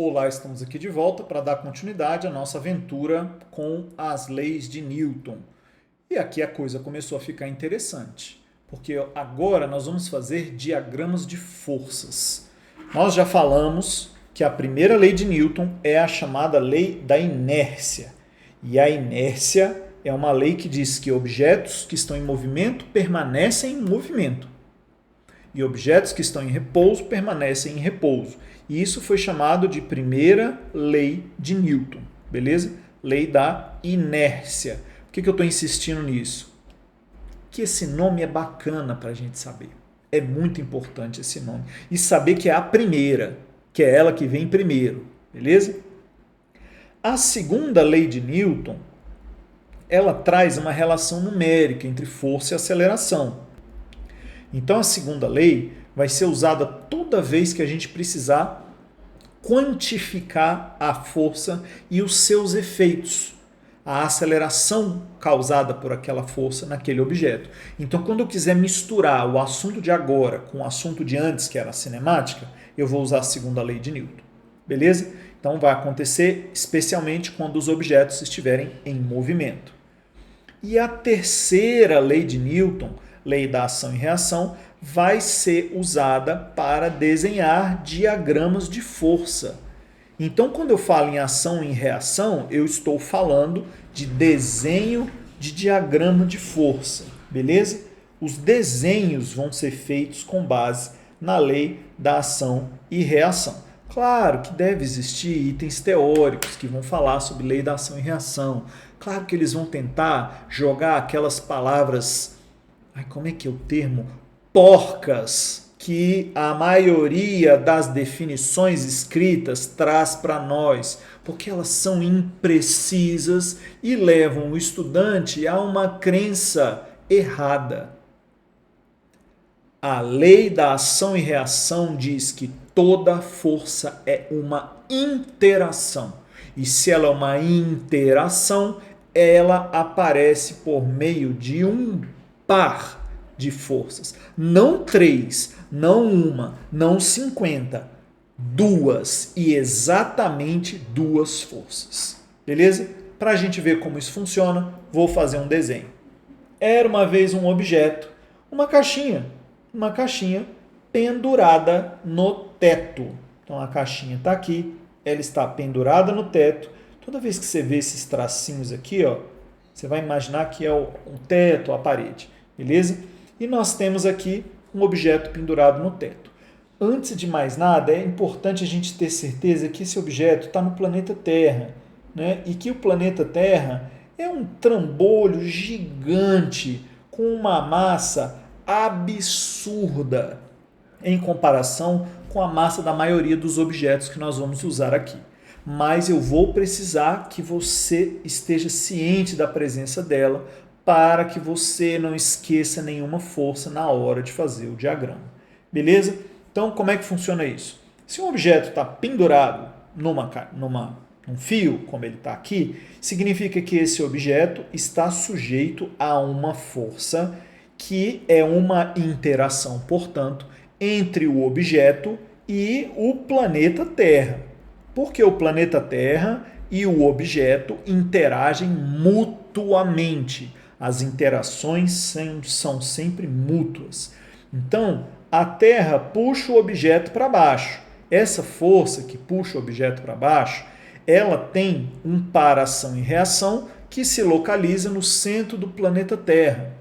Olá, estamos aqui de volta para dar continuidade à nossa aventura com as leis de Newton. E aqui a coisa começou a ficar interessante, porque agora nós vamos fazer diagramas de forças. Nós já falamos que a primeira lei de Newton é a chamada lei da inércia. E a inércia é uma lei que diz que objetos que estão em movimento permanecem em movimento. E objetos que estão em repouso permanecem em repouso. E isso foi chamado de primeira lei de Newton, beleza? Lei da inércia. Por que eu estou insistindo nisso? Que esse nome é bacana para a gente saber. É muito importante esse nome. E saber que é a primeira, que é ela que vem primeiro, beleza? A segunda lei de Newton, ela traz uma relação numérica entre força e aceleração. Então a segunda lei vai ser usada toda vez que a gente precisar quantificar a força e os seus efeitos, a aceleração causada por aquela força naquele objeto. Então, quando eu quiser misturar o assunto de agora com o assunto de antes, que era a cinemática, eu vou usar a segunda lei de Newton. Beleza? Então, vai acontecer especialmente quando os objetos estiverem em movimento. E a terceira lei de Newton, lei da ação e reação, vai ser usada para desenhar diagramas de força. Então, quando eu falo em ação e reação, eu estou falando de desenho de diagrama de força, beleza? Os desenhos vão ser feitos com base na lei da ação e reação. Claro que deve existir itens teóricos que vão falar sobre lei da ação e reação. Claro que eles vão tentar jogar aquelas palavras, como é que é o termo? Porcas, que a maioria das definições escritas traz para nós, porque elas são imprecisas e levam o estudante a uma crença errada. A lei da ação e reação diz que toda força é uma interação. E se ela é uma interação, ela aparece por meio de um par de forças. Não 3, não uma, não 50. 2 e exatamente 2 forças. Beleza? Para a gente ver como isso funciona, vou fazer um desenho. Era uma vez um objeto, uma caixinha pendurada no teto. Então a caixinha está aqui, ela está pendurada no teto. Toda vez que você vê esses tracinhos aqui, ó, você vai imaginar que é um teto, a parede, beleza? E nós temos aqui um objeto pendurado no teto. Antes de mais nada, é importante a gente ter certeza que esse objeto está no planeta Terra, né? E que o planeta Terra é um trambolho gigante com uma massa absurda em comparação com a massa da maioria dos objetos que nós vamos usar aqui. Mas eu vou precisar que você esteja ciente da presença dela para que você não esqueça nenhuma força na hora de fazer o diagrama. Beleza? Então, como é que funciona isso? Se um objeto está pendurado num fio, como ele está aqui, significa que esse objeto está sujeito a uma força que é uma interação, portanto, entre o objeto e o planeta Terra. Porque o planeta Terra e o objeto interagem mutuamente. As interações são sempre mútuas. Então, a Terra puxa o objeto para baixo. Essa força que puxa o objeto para baixo, ela tem um par ação e reação que se localiza no centro do planeta Terra.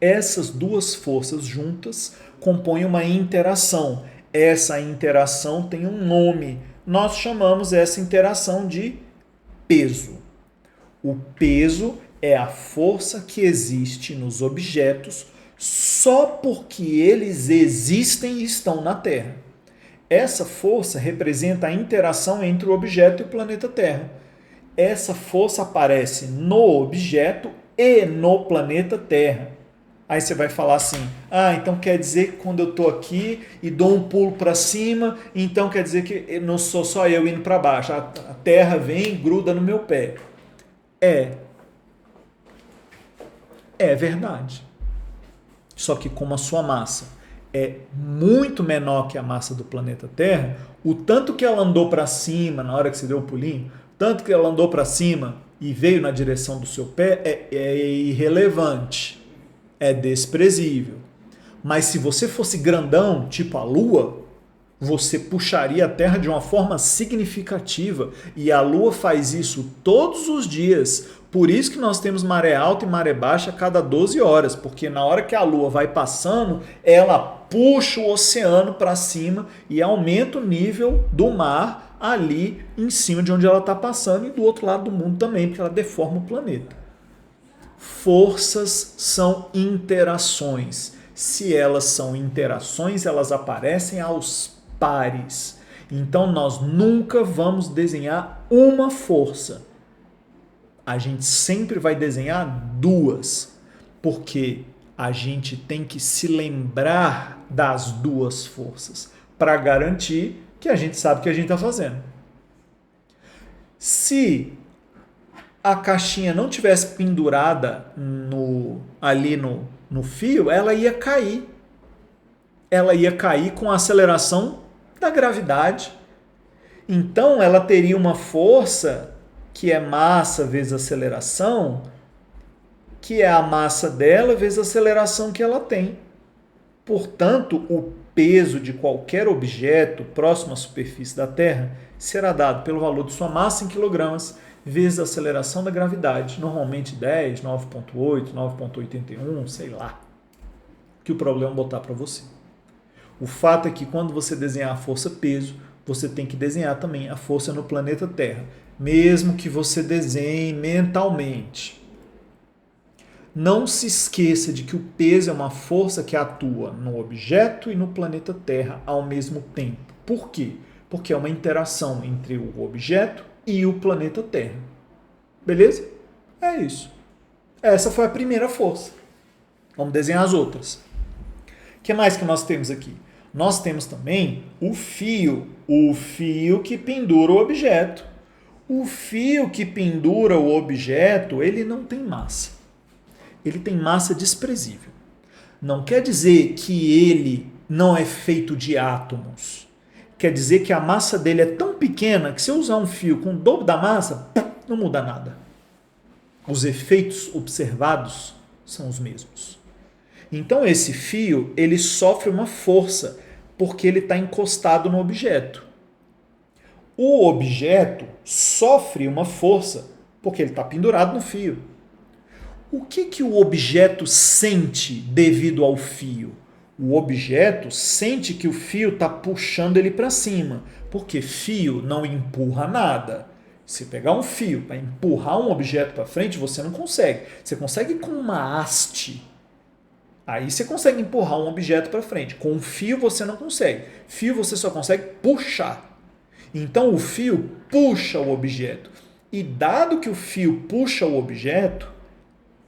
Essas duas forças juntas compõem uma interação. Essa interação tem um nome. Nós chamamos essa interação de peso. O peso é a força que existe nos objetos só porque eles existem e estão na Terra. Essa força representa a interação entre o objeto e o planeta Terra. Essa força aparece no objeto e no planeta Terra. Aí você vai falar assim, então quer dizer que quando eu estou aqui e dou um pulo para cima, então quer dizer que não sou só eu indo para baixo, a Terra vem e gruda no meu pé. É verdade. Só que como a sua massa é muito menor que a massa do planeta Terra, o tanto que ela andou para cima na hora que você deu o pulinho, tanto que ela andou para cima e veio na direção do seu pé é irrelevante, é desprezível. Mas se você fosse grandão, tipo a Lua, você puxaria a Terra de uma forma significativa. E a Lua faz isso todos os dias. Por isso que nós temos maré alta e maré baixa a cada 12 horas. Porque na hora que a Lua vai passando, ela puxa o oceano para cima e aumenta o nível do mar ali em cima de onde ela está passando e do outro lado do mundo também, porque ela deforma o planeta. Forças são interações. Se elas são interações, elas aparecem aos pares. Então nós nunca vamos desenhar uma força. A gente sempre vai desenhar duas, porque a gente tem que se lembrar das duas forças para garantir que a gente sabe o que a gente está fazendo. Se a caixinha não tivesse pendurada ali no fio, ela ia cair. Ela ia cair com a aceleração da gravidade. Então, ela teria uma força que é massa vezes aceleração, que é a massa dela vezes a aceleração que ela tem. Portanto, o peso de qualquer objeto próximo à superfície da Terra será dado pelo valor de sua massa em quilogramas vezes a aceleração da gravidade, normalmente 10, 9.8, 9.81, sei lá. Que o problema é botar para você. O fato é que quando você desenhar a força-peso, você tem que desenhar também a força no planeta Terra, mesmo que você desenhe mentalmente. Não se esqueça de que o peso é uma força que atua no objeto e no planeta Terra ao mesmo tempo. Por quê? Porque é uma interação entre o objeto e o planeta Terra. Beleza? É isso. Essa foi a primeira força. Vamos desenhar as outras. O que mais que nós temos aqui? Nós temos também o fio que pendura o objeto. O fio que pendura o objeto, ele não tem massa. Ele tem massa desprezível. Não quer dizer que ele não é feito de átomos. Quer dizer que a massa dele é tão pequena que se eu usar um fio com o dobro da massa, não muda nada. Os efeitos observados são os mesmos. Então esse fio, ele sofre uma força porque ele está encostado no objeto. O objeto sofre uma força porque ele está pendurado no fio. O que o objeto sente devido ao fio? O objeto sente que o fio está puxando ele para cima, porque fio não empurra nada. Se pegar um fio para empurrar um objeto para frente, você não consegue. Você consegue com uma haste. Aí você consegue empurrar um objeto para frente. Com um fio você não consegue. Fio você só consegue puxar. Então o fio puxa o objeto. E dado que o fio puxa o objeto,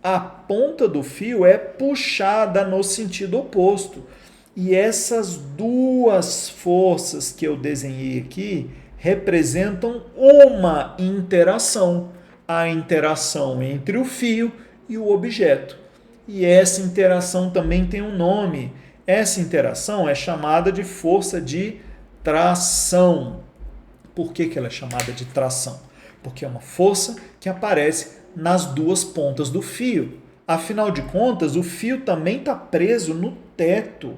a ponta do fio é puxada no sentido oposto. E essas duas forças que eu desenhei aqui representam uma interação. A interação entre o fio e o objeto. E essa interação também tem um nome. Essa interação é chamada de força de tração. Por que ela é chamada de tração? Porque é uma força que aparece nas duas pontas do fio. Afinal de contas, o fio também está preso no teto.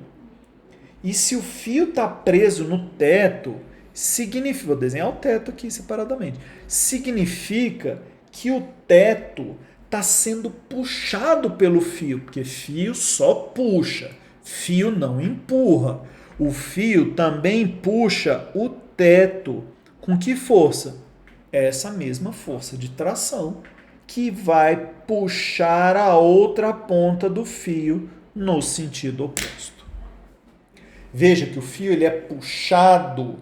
E se o fio está preso no teto, significa... Vou desenhar o teto aqui separadamente. Significa que o teto está sendo puxado pelo fio, porque fio só puxa, fio não empurra. O fio também puxa o teto. Com que força? Essa mesma força de tração que vai puxar a outra ponta do fio no sentido oposto. Veja que o fio ele é puxado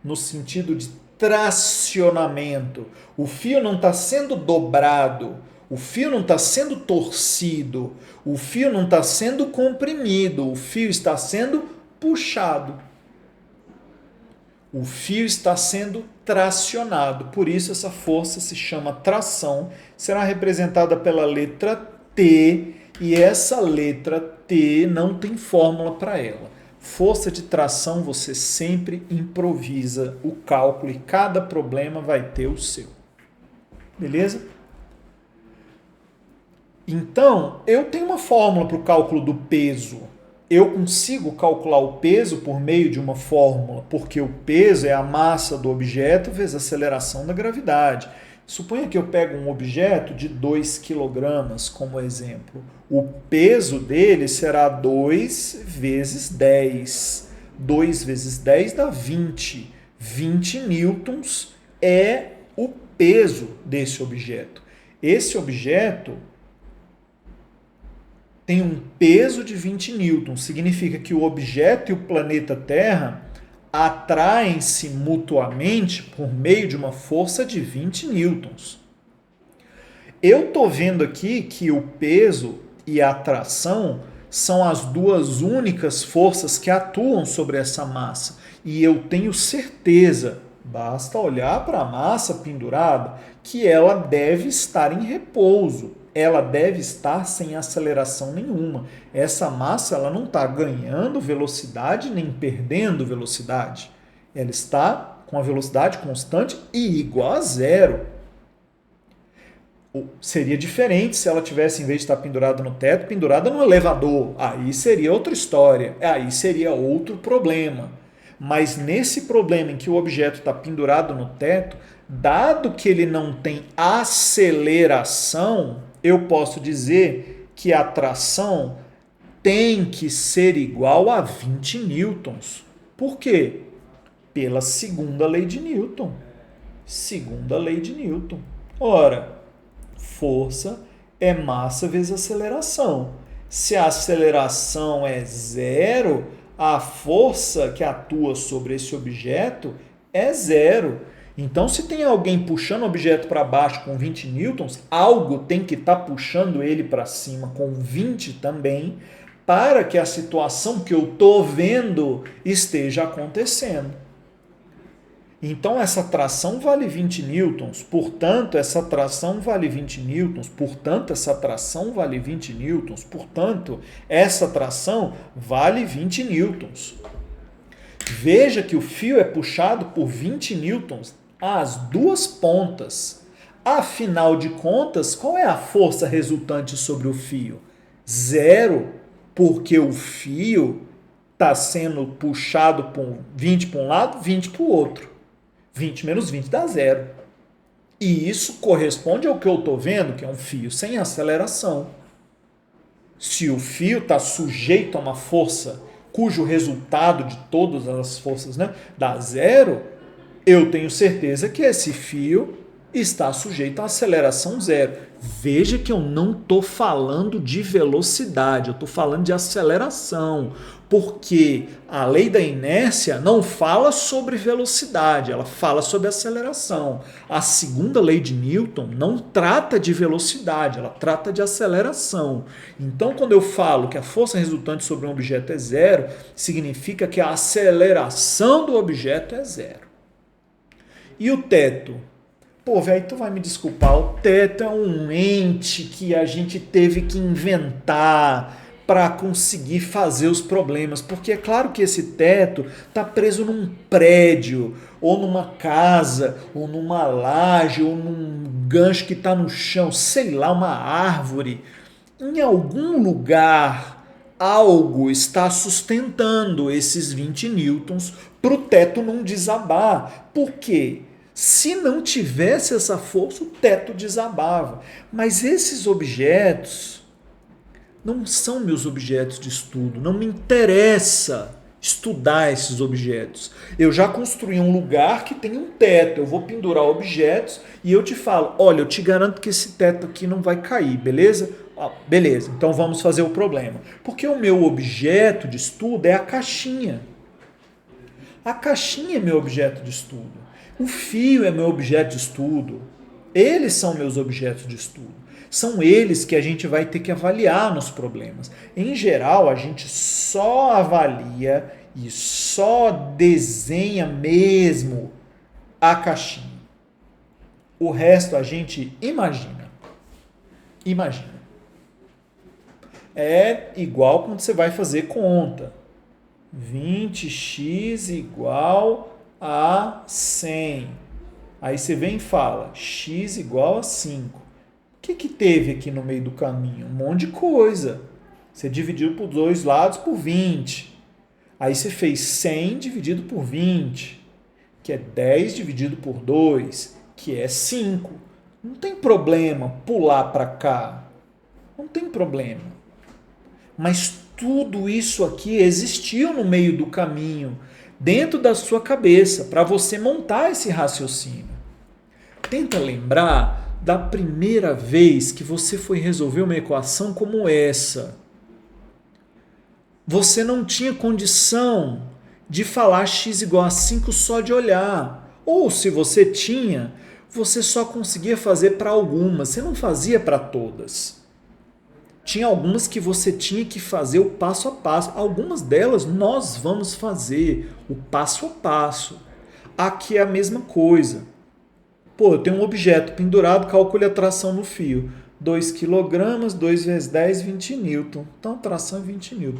no sentido de tracionamento. O fio não está sendo dobrado, o fio não está sendo torcido, o fio não está sendo comprimido, o fio está sendo puxado. O fio está sendo tracionado, por isso essa força se chama tração, será representada pela letra T, e essa letra T não tem fórmula para ela. Força de tração você sempre improvisa o cálculo e cada problema vai ter o seu. Beleza? Então, eu tenho uma fórmula para o cálculo do peso. Eu consigo calcular o peso por meio de uma fórmula, porque o peso é a massa do objeto vezes a aceleração da gravidade. Suponha que eu pego um objeto de 2 kg como exemplo. O peso dele será 2 vezes 10. 2 vezes 10 dá 20. 20 newtons é o peso desse objeto. Esse objeto tem um peso de 20 newtons. Significa que o objeto e o planeta Terra atraem-se mutuamente por meio de uma força de 20 newtons. Eu estou vendo aqui que o peso e a atração são as duas únicas forças que atuam sobre essa massa. E eu tenho certeza, basta olhar para a massa pendurada, que ela deve estar em repouso. Ela deve estar sem aceleração nenhuma. Essa massa ela não está ganhando velocidade nem perdendo velocidade. Ela está com a velocidade constante e igual a zero. Seria diferente se ela tivesse, em vez de estar pendurada no teto, pendurada no elevador. Aí seria outra história. Aí seria outro problema. Mas nesse problema em que o objeto está pendurado no teto, dado que ele não tem aceleração, eu posso dizer que a tração tem que ser igual a 20 newtons. Por quê? Pela segunda lei de Newton. Segunda lei de Newton. Ora, força é massa vezes aceleração. Se a aceleração é zero, a força que atua sobre esse objeto é zero. Então, se tem alguém puxando o objeto para baixo com 20 newtons, algo tem que estar puxando ele para cima com 20 também, para que a situação que eu estou vendo esteja acontecendo. Então, essa tração vale 20 newtons, portanto, essa tração vale 20 newtons, portanto, essa tração vale 20 newtons, portanto, essa tração vale 20 newtons. Veja que o fio é puxado por 20 newtons às duas pontas. Afinal de contas, qual é a força resultante sobre o fio? Zero, porque o fio está sendo puxado por 20 para um lado, 20 para o outro. 20 menos 20 dá zero. E isso corresponde ao que eu estou vendo, que é um fio sem aceleração. Se o fio está sujeito a uma força cujo resultado de todas as forças, dá zero, eu tenho certeza que esse fio está sujeito a aceleração zero. Veja que eu não estou falando de velocidade, eu estou falando de aceleração, porque a lei da inércia não fala sobre velocidade, ela fala sobre aceleração. A segunda lei de Newton não trata de velocidade, ela trata de aceleração. Então, quando eu falo que a força resultante sobre um objeto é zero, significa que a aceleração do objeto é zero. E o teto? Pô, velho, tu vai me desculpar, o teto é um ente que a gente teve que inventar para conseguir fazer os problemas, porque é claro que esse teto está preso num prédio, ou numa casa, ou numa laje, ou num gancho que está no chão, sei lá, uma árvore. Em algum lugar, algo está sustentando esses 20 newtons para o teto não desabar. Por quê? Se não tivesse essa força, o teto desabava. Mas esses objetos não são meus objetos de estudo. Não me interessa estudar esses objetos. Eu já construí um lugar que tem um teto. Eu vou pendurar objetos e eu te falo, olha, eu te garanto que esse teto aqui não vai cair, beleza? Ah, beleza, então vamos fazer o problema. Porque o meu objeto de estudo é a caixinha. A caixinha é meu objeto de estudo. O fio é meu objeto de estudo. Eles são meus objetos de estudo. São eles que a gente vai ter que avaliar nos problemas. Em geral, a gente só avalia e só desenha mesmo a caixinha. O resto a gente imagina. Imagina. É igual quando você vai fazer conta. 20x igual a 100. Aí você vem e fala, x igual a 5. O que teve aqui no meio do caminho? Um monte de coisa. Você dividiu por dois lados por 20. Aí você fez 100 dividido por 20, que é 10 dividido por 2, que é 5. Não tem problema pular para cá. Não tem problema. Mas tudo isso aqui existiu no meio do caminho, dentro da sua cabeça, para você montar esse raciocínio. Tenta lembrar da primeira vez que você foi resolver uma equação como essa. Você não tinha condição de falar x igual a 5 só de olhar. Ou se você tinha, você só conseguia fazer para algumas, você não fazia para todas. Tinha algumas que você tinha que fazer o passo a passo. Algumas delas nós vamos fazer o passo a passo. Aqui é a mesma coisa. Pô, eu tenho um objeto pendurado, calcule a tração no fio. 2 kg, 2 vezes 10, 20 N. Então, a tração é 20 N.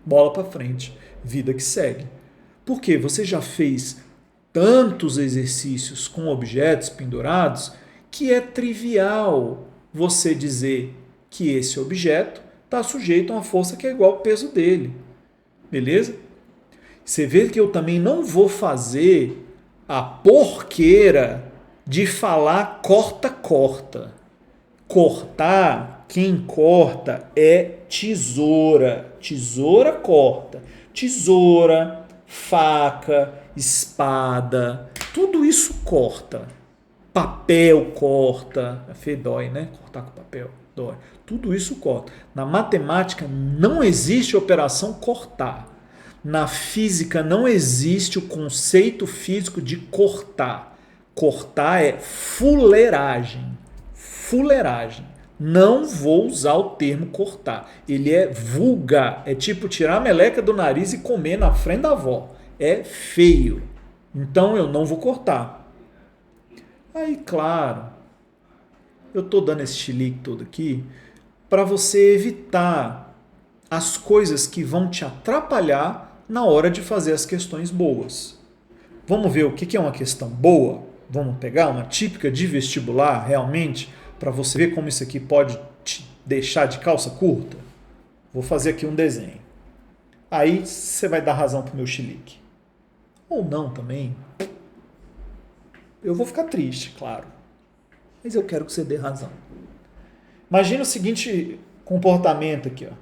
Bola para frente. Vida que segue. Porque você já fez tantos exercícios com objetos pendurados que é trivial você dizer que esse objeto está sujeito a uma força que é igual ao peso dele. Beleza? Você vê que eu também não vou fazer a porqueira de falar corta-corta. Cortar, quem corta é tesoura. Tesoura corta. Tesoura, faca, espada, tudo isso corta. Papel corta. A fé dói, né? Cortar com papel dói. Tudo isso corta. Na matemática não existe operação cortar. Na física não existe o conceito físico de cortar. Cortar é fuleiragem. Fuleiragem. Não vou usar o termo cortar. Ele é vulgar. É tipo tirar a meleca do nariz e comer na frente da avó. É feio. Então eu não vou cortar. Aí, claro, eu estou dando esse chilique todo aqui para você evitar as coisas que vão te atrapalhar na hora de fazer as questões boas. Vamos ver o que é uma questão boa? Vamos pegar uma típica de vestibular, realmente, para você ver como isso aqui pode te deixar de calça curta? Vou fazer aqui um desenho. Aí você vai dar razão para o meu chilique. Ou não também. Eu vou ficar triste, claro. Mas eu quero que você dê razão. Imagina o seguinte comportamento aqui. Ó.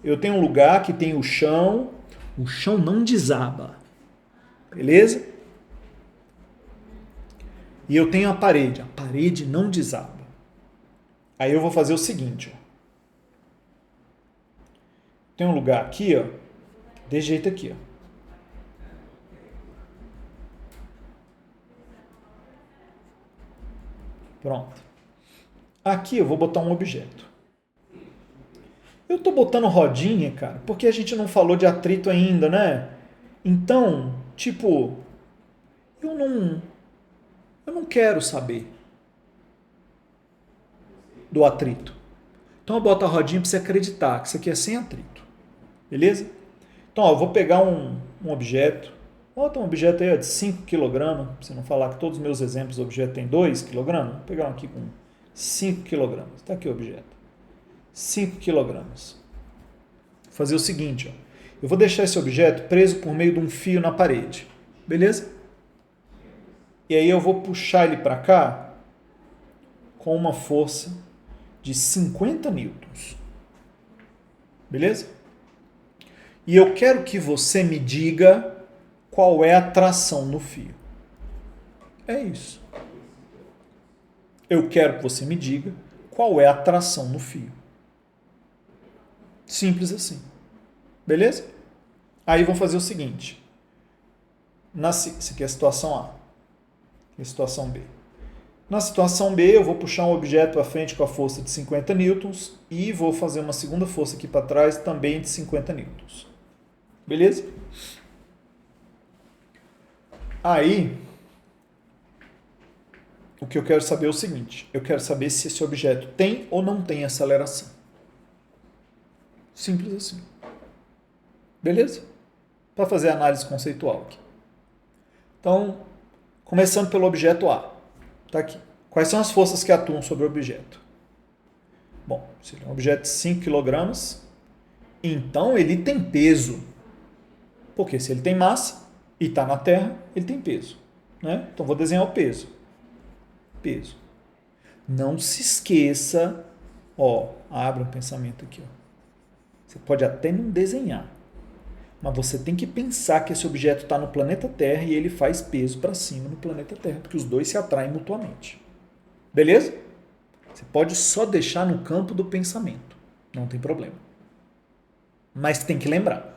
Eu tenho um lugar que tem o chão não desaba. Beleza? E eu tenho a parede não desaba. Aí eu vou fazer o seguinte. Ó. Tem um lugar aqui, ó, desse jeito aqui. Ó. Pronto. Aqui eu vou botar um objeto. Eu estou botando rodinha, cara, porque a gente não falou de atrito ainda, né? Então, tipo, eu não quero saber do atrito. Então eu boto a rodinha para você acreditar que isso aqui é sem atrito. Beleza? Então, ó, eu vou pegar um objeto. Bota um objeto aí ó, de 5 kg, para você não falar que todos os meus exemplos do objeto tem 2 kg. Vou pegar um aqui com 5 kg. Está aqui o objeto. 5 kg. Vou fazer o seguinte, ó. Eu vou deixar esse objeto preso por meio de um fio na parede. Beleza? E aí eu vou puxar ele para cá com uma força de 50 newtons. Beleza? E eu quero que você me diga qual é a tração no fio. É isso. Eu quero que você me diga qual é a tração no fio. Simples assim. Beleza? Aí vamos fazer o seguinte. Isso aqui é a situação A. Aqui é a situação B. Na situação B, eu vou puxar um objeto para frente com a força de 50 newtons e vou fazer uma segunda força aqui para trás também de 50 newtons. Beleza? Aí, o que eu quero saber é o seguinte. Eu quero saber se esse objeto tem ou não tem aceleração. Simples assim. Beleza? Para fazer a análise conceitual aqui. Então, começando pelo objeto A. Está aqui. Quais são as forças que atuam sobre o objeto? Bom, se ele é um objeto de 5 kg, então ele tem peso. Porque se ele tem massa e está na Terra, ele tem peso. Né? Então, vou desenhar o peso. Peso. Não se esqueça, abre um pensamento aqui. Você pode até não desenhar, mas você tem que pensar que esse objeto está no planeta Terra e ele faz peso para cima no planeta Terra, porque os dois se atraem mutuamente. Beleza? Você pode só deixar no campo do pensamento, não tem problema. Mas tem que lembrar.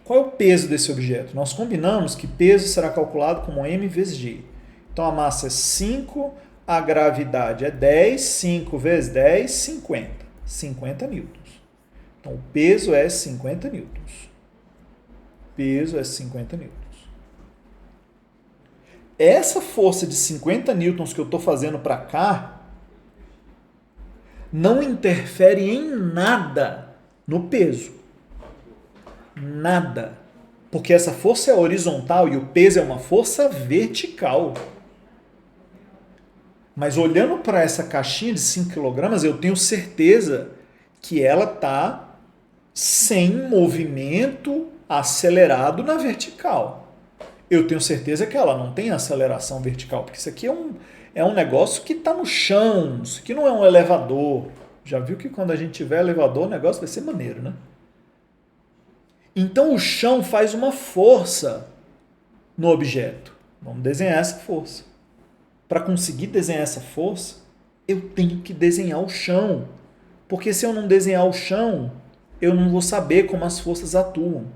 Qual é o peso desse objeto? Nós combinamos que peso será calculado como m vezes g. Então a massa é 5, a gravidade é 10, 5 vezes 10, 50. 50 newtons. Então o peso é 50 newtons. Peso é 50 newtons. Essa força de 50 newtons que eu estou fazendo para cá não interfere em nada no peso. Nada. Porque essa força é horizontal e o peso é uma força vertical. Mas olhando para essa caixinha de 5 kg, eu tenho certeza que ela está sem movimento acelerado na vertical. Eu tenho certeza que ela não tem aceleração vertical, porque isso aqui é um negócio que está no chão, isso aqui não é um elevador. Já viu que quando a gente tiver elevador, o negócio vai ser maneiro, né? Então o chão faz uma força no objeto. Vamos desenhar essa força. Para conseguir desenhar essa força, eu tenho que desenhar o chão. Porque se eu não desenhar o chão, eu não vou saber como as forças atuam.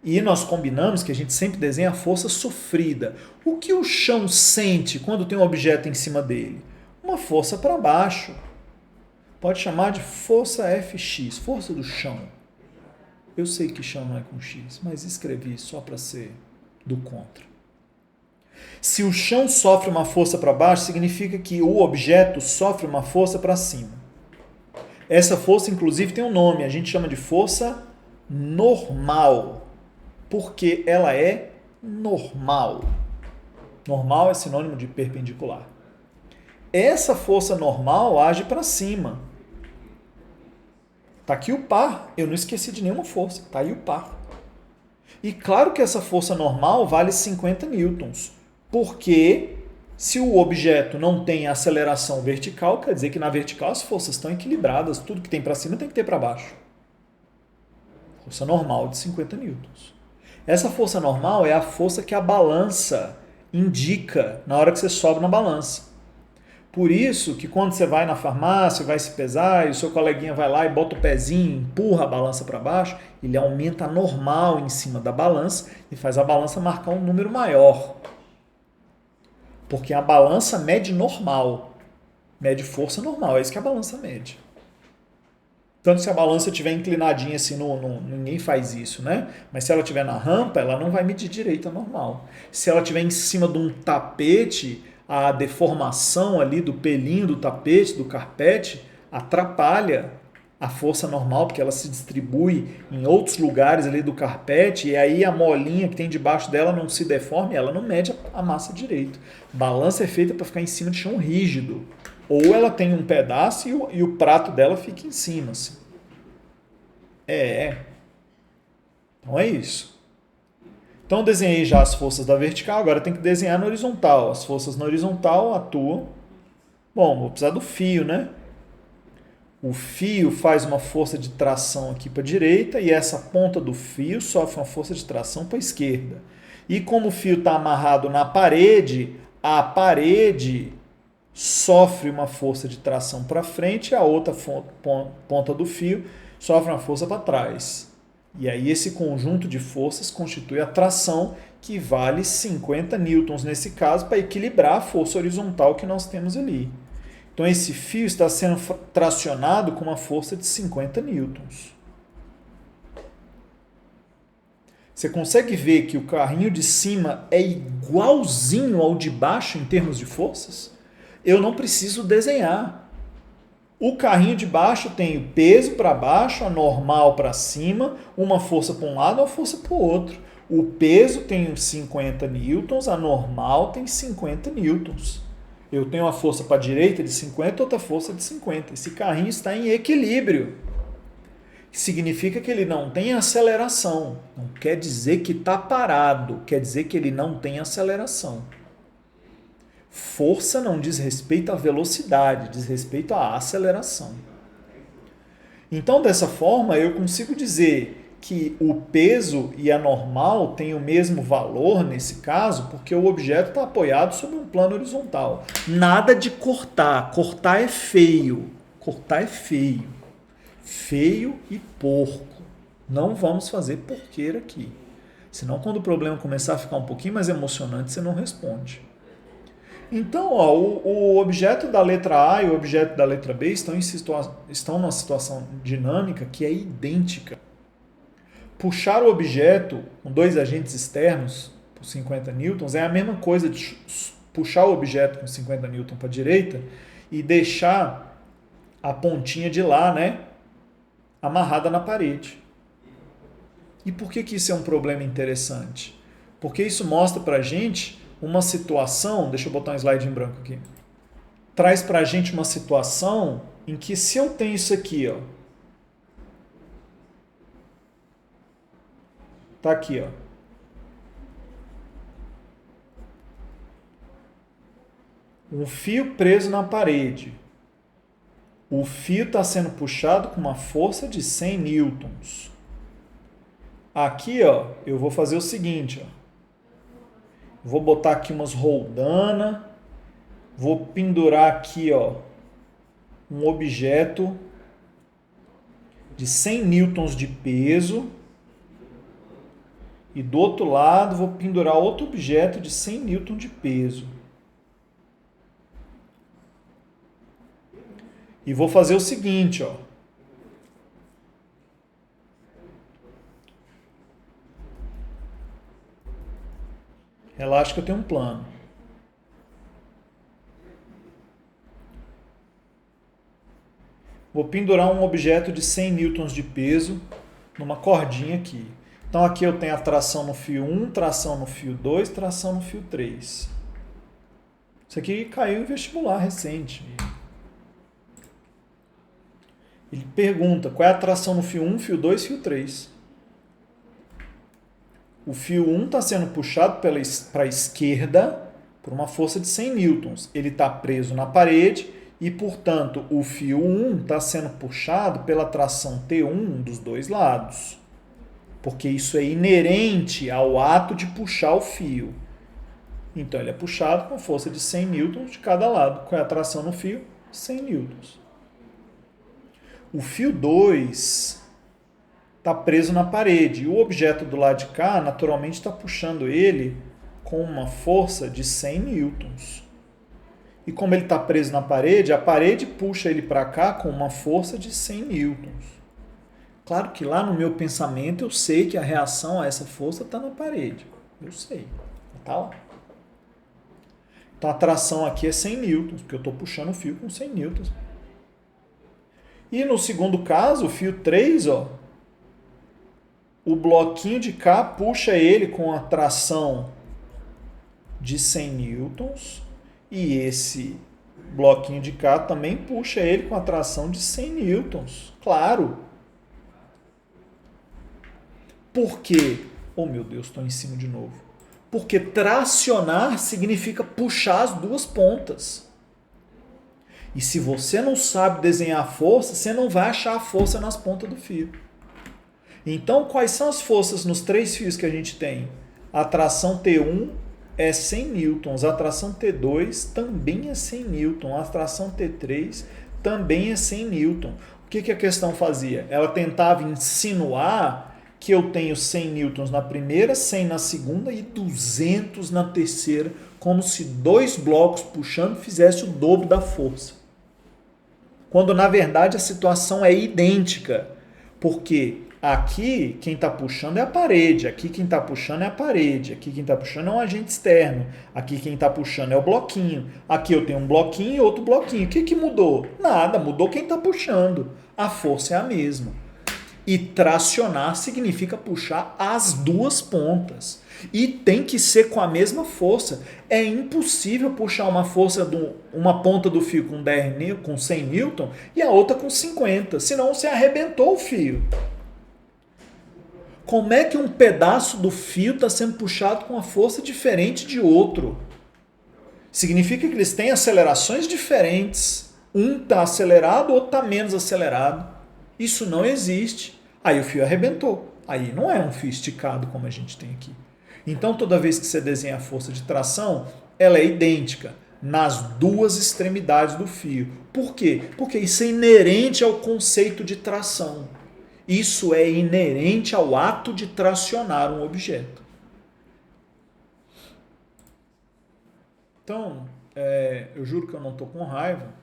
E nós combinamos que a gente sempre desenha a força sofrida. O que o chão sente quando tem um objeto em cima dele? Uma força para baixo. Pode chamar de força Fx, força do chão. Eu sei que chão não é com X, mas escrevi só para ser do contra. Se o chão sofre uma força para baixo, significa que o objeto sofre uma força para cima. Essa força, inclusive, tem um nome, a gente chama de força normal, porque ela é normal. Normal é sinônimo de perpendicular. Essa força normal age para cima. Está aqui o par, eu não esqueci de nenhuma força, está aí o par. E claro que essa força normal vale 50 newtons, porque se o objeto não tem aceleração vertical, quer dizer que na vertical as forças estão equilibradas, tudo que tem para cima tem que ter para baixo. Força normal de 50 newtons. Essa força normal é a força que a balança indica na hora que você sobe na balança. Por isso que quando você vai na farmácia, vai se pesar, e o seu coleguinha vai lá e bota o pezinho, empurra a balança para baixo, ele aumenta a normal em cima da balança e faz a balança marcar um número maior. Porque a balança mede normal, mede força normal, é isso que a balança mede. Tanto se a balança estiver inclinadinha assim, ninguém faz isso, né? Mas se ela estiver na rampa, ela não vai medir direito a normal. Se ela estiver em cima de um tapete, a deformação ali do pelinho do tapete, do carpete, atrapalha a força normal, porque ela se distribui em outros lugares ali do carpete, e aí a molinha que tem debaixo dela não se deforma e ela não mede a massa direito. Balança é feita para ficar em cima de chão rígido. Ou ela tem um pedaço e o prato dela fica em cima. Assim. Então é isso. Então eu desenhei já as forças da vertical, agora tem que desenhar na horizontal. As forças na horizontal atuam... Bom, vou precisar do fio, né? O fio faz uma força de tração aqui para a direita e essa ponta do fio sofre uma força de tração para a esquerda. E como o fio está amarrado na parede, a parede sofre uma força de tração para frente e a outra ponta do fio sofre uma força para trás. E aí esse conjunto de forças constitui a tração, que vale 50 newtons nesse caso, para equilibrar a força horizontal que nós temos ali. Então esse fio está sendo tracionado com uma força de 50 newtons. Você consegue ver que o carrinho de cima é igualzinho ao de baixo em termos de forças? Eu não preciso desenhar. O carrinho de baixo tem o peso para baixo, a normal para cima, uma força para um lado, uma força para o outro. O peso tem 50 newtons, a normal tem 50 newtons. Eu tenho uma força para a direita de 50, outra força de 50. Esse carrinho está em equilíbrio. Significa que ele não tem aceleração. Não quer dizer que está parado, quer dizer que ele não tem aceleração. Força não diz respeito à velocidade, diz respeito à aceleração. Então, dessa forma, eu consigo dizer que o peso e a normal têm o mesmo valor nesse caso, porque o objeto está apoiado sobre um plano horizontal. Nada de cortar. Cortar é feio. Cortar é feio. Feio e porco. Não vamos fazer porqueira aqui. Senão, quando o problema começar a ficar um pouquinho mais emocionante, você não responde. Então, ó, o objeto da letra A e o objeto da letra B estão numa situação dinâmica que é idêntica. Puxar o objeto com dois agentes externos por 50 newtons é a mesma coisa de puxar o objeto com 50 newtons para a direita e deixar a pontinha de lá, né, amarrada na parede. E por que isso é um problema interessante? Porque isso mostra para a gente uma situação, deixa eu botar um slide em branco aqui, traz para a gente uma situação em que se eu tenho isso aqui, ó, tá aqui, ó, um fio preso na parede, o fio está sendo puxado com uma força de 100 newtons. Aqui, ó, eu vou fazer o seguinte, ó. Vou botar aqui umas roldanas. Vou pendurar aqui, ó, um objeto de 100 newtons de peso. E do outro lado vou pendurar outro objeto de 100 newtons de peso. E vou fazer o seguinte, ó. Relaxa que eu tenho um plano. Vou pendurar um objeto de 100 newtons de peso numa cordinha aqui. Então aqui eu tenho a tração no fio 1, tração no fio 2, tração no fio 3. Isso aqui caiu em vestibular recente. Ele pergunta qual é a tração no fio 1, fio 2, fio 3. O fio 1 está sendo puxado para a esquerda por uma força de 100 newtons. Ele está preso na parede e, portanto, o fio 1 está sendo puxado pela tração T1 dos dois lados. Porque isso é inerente ao ato de puxar o fio. Então, ele é puxado com força de 100 newtons de cada lado. Qual é a tração no fio? 100 newtons. O fio 2 está preso na parede. E o objeto do lado de cá, naturalmente, está puxando ele com uma força de 100 newtons. E como ele está preso na parede, a parede puxa ele para cá com uma força de 100 newtons. Claro que lá no meu pensamento eu sei que a reação a essa força está na parede. Eu sei. Está lá. Então a tração aqui é 100 newtons, porque eu estou puxando o fio com 100 newtons. E no segundo caso, o fio 3, ó, o bloquinho de cá puxa ele com a tração de 100 newtons e esse bloquinho de cá também puxa ele com a tração de 100 newtons. Claro. Por quê? Oh, meu Deus, estou em cima de novo. Porque tracionar significa puxar as duas pontas. E se você não sabe desenhar a força, você não vai achar a força nas pontas do fio. Então, quais são as forças nos três fios que a gente tem? A tração T1 é 100 newtons, a tração T2 também é 100 newtons, a tração T3 também é 100 newtons. O que a questão fazia? Ela tentava insinuar que eu tenho 100 newtons na primeira, 100 na segunda e 200 na terceira, como se dois blocos puxando fizesse o dobro da força. Quando, na verdade, a situação é idêntica, porque Aqui, quem está puxando é a parede. Aqui, quem está puxando é a parede. Aqui, quem está puxando é um agente externo. Aqui, quem está puxando é o bloquinho. Aqui, eu tenho um bloquinho e outro bloquinho. O que mudou? Nada. Mudou quem está puxando. A força é a mesma. E tracionar significa puxar as duas pontas. E tem que ser com a mesma força. É impossível puxar uma força, uma ponta do fio com 100 newton e a outra com 50. Senão você arrebentou o fio. Como é que um pedaço do fio está sendo puxado com uma força diferente de outro? Significa que eles têm acelerações diferentes. Um está acelerado, o outro está menos acelerado. Isso não existe. Aí o fio arrebentou. Aí não é um fio esticado como a gente tem aqui. Então, toda vez que você desenha a força de tração, ela é idêntica nas duas extremidades do fio. Por quê? Porque isso é inerente ao conceito de tração. Isso é inerente ao ato de tracionar um objeto. Então, eu juro que eu não estou com raiva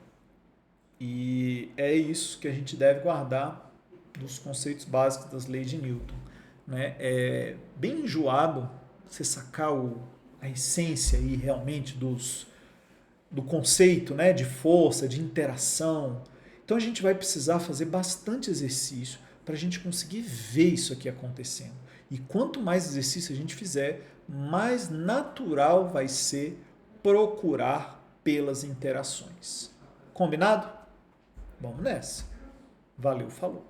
e é isso que a gente deve guardar dos conceitos básicos das leis de Newton. Né? É bem enjoado você sacar a essência aí realmente do conceito, né, de força, de interação. Então a gente vai precisar fazer bastante exercício para a gente conseguir ver isso aqui acontecendo. E quanto mais exercício a gente fizer, mais natural vai ser procurar pelas interações. Combinado? Vamos nessa. Valeu, falou.